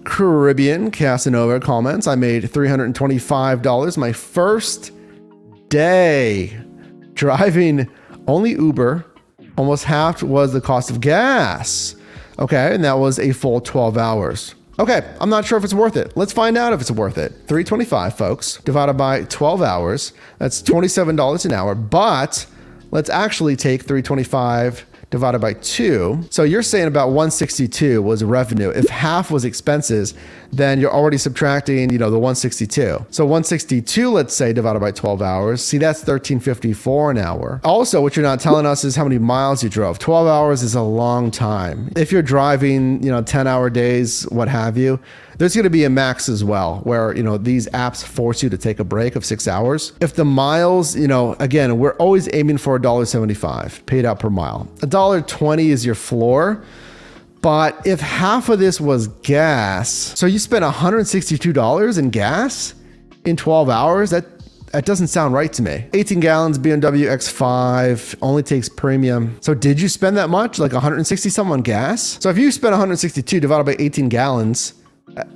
Caribbean Casanova comments, I made $325 my first day driving only Uber. Almost half was the cost of gas. Okay, and that was a full 12 hours. Okay, I'm not sure if it's worth it. Let's find out if it's worth it. $325, folks, divided by 12 hours. That's $27 an hour, but let's actually take $325 divided by 2. So you're saying about $162 was revenue. If half was expenses, then you're already subtracting, the $162. So $162, let's say, divided by 12 hours. See, that's $13.54 an hour. Also, what you're not telling us is how many miles you drove. 12 hours is a long time. If you're driving, 10-hour days, what have you, there's going to be a max as well, where, these apps force you to take a break of 6 hours. If the miles, again, we're always aiming for $1.75 paid out per mile. $1.20 is your floor. But if half of this was gas, so you spent $162 in gas in 12 hours, that doesn't sound right to me. 18 gallons BMW X5 only takes premium. So did you spend that much, like 160 something on gas? So if you spent 162 divided by 18 gallons,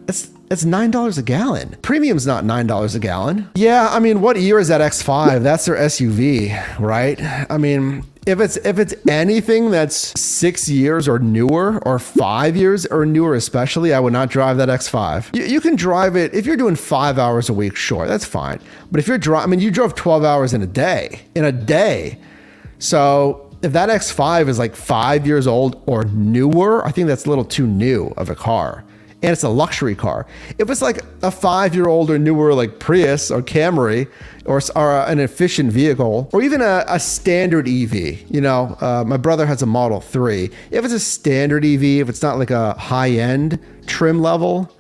it's $9 a gallon. Premium's not $9 a gallon. Yeah, I mean, what year is that X5? That's their SUV, right? I mean, if it's anything that's 6 years or newer, or 5 years or newer especially, I would not drive that X5. You can drive it if you're doing 5 hours a week, sure, that's fine. But if you're you drove 12 hours in a day. So if that X5 is like 5 years old or newer, I think that's a little too new of a car. And it's a luxury car. If it's like a 5-year-old or newer, like Prius or Camry, or an efficient vehicle, or even a standard EV, my brother has a Model 3. If it's a standard EV, if it's not like a high-end trim level,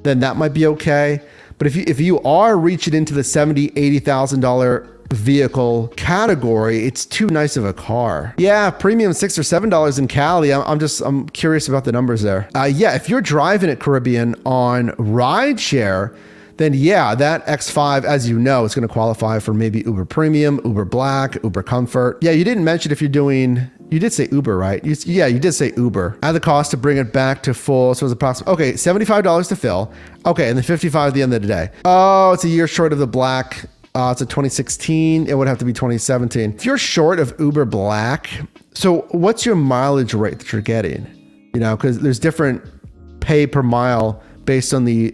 then that might be okay. But if you are reaching into the $70,000, $80,000 vehicle category, it's too nice of a car. Yeah, premium $6 or $7 in Cali. I'm curious about the numbers there. Yeah, if you're driving at Caribbean on rideshare, then yeah, that X5, as you know, is going to qualify for maybe Uber Premium, Uber Black, Uber Comfort. Yeah, you didn't mention if you're doing, you did say Uber, right? Yeah, you did say Uber. Add the cost to bring it back to full. So it's approximately, okay, $75 to fill. Okay, and then $55 at the end of the day. Oh, it's a year short of the Black. It's a 2016. It would have to be 2017. If you're short of Uber Black, so what's your mileage rate that you're getting? Because there's different pay per mile based on the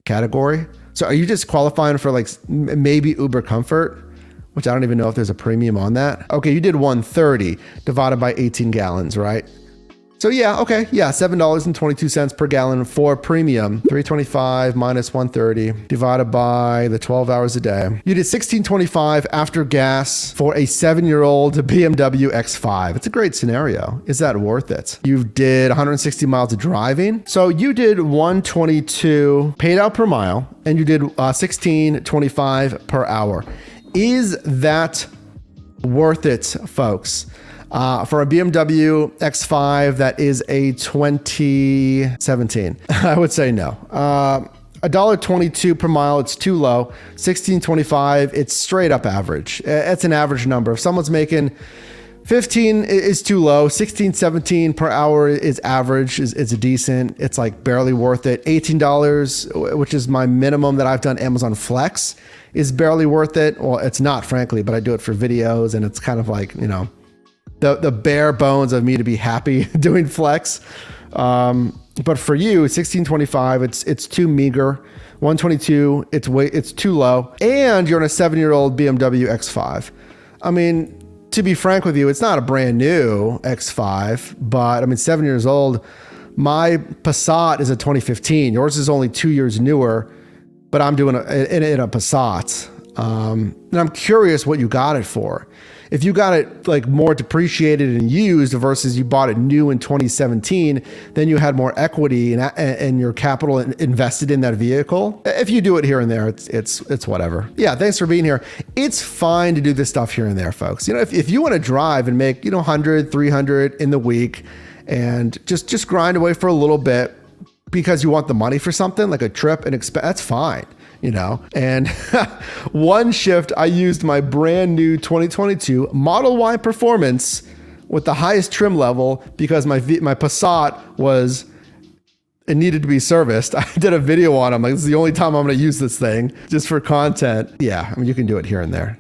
category. So are you just qualifying for like maybe Uber Comfort, which I don't even know if there's a premium on that? Okay, you did 130 divided by 18 gallons, right? So yeah, okay, yeah, $7.22 per gallon for premium. 325 minus 130 divided by the 12 hours a day. You did $16.25 after gas for a 7-year-old BMW X5. It's a great scenario. Is that worth it? You did 160 miles of driving. So you did 122 paid out per mile, and you did $16.25 per hour. Is that worth it, folks? For a BMW X5 that is a 2017, I would say no. $1.22 per mile, it's too low. $16.25, it's straight up average. It's an average number. If someone's making 15 is too low. 16, 17 per hour is average, is decent. It's like barely worth it. $18, which is my minimum that I've done Amazon Flex, is barely worth it. Well, it's not, frankly, but I do it for videos, and it's kind of like, the bare bones of me to be happy doing Flex. But for you, $16.25, it's too meager. $122, it's too low. And you're in a 7-year-old BMW X5. I mean, to be frank with you, it's not a brand new X5, but I mean, 7 years old. My Passat is a 2015. Yours is only 2 years newer, but I'm doing in a Passat. And I'm curious what you got it for. If you got it like more depreciated and used versus you bought it new in 2017, then you had more equity and your capital invested in that vehicle. If you do it here and there, it's whatever. Yeah, thanks for being here. It's fine to do this stuff here and there, folks. If you want to drive and make 100, 300 in the week and just grind away for a little bit because you want the money for something like a trip and that's fine. And one shift, I used my brand new 2022 Model Y Performance with the highest trim level because my Passat was it needed to be serviced. I did a video on it. I'm like, this is the only time I'm going to use this thing just for content. Yeah, I mean, you can do it here and there.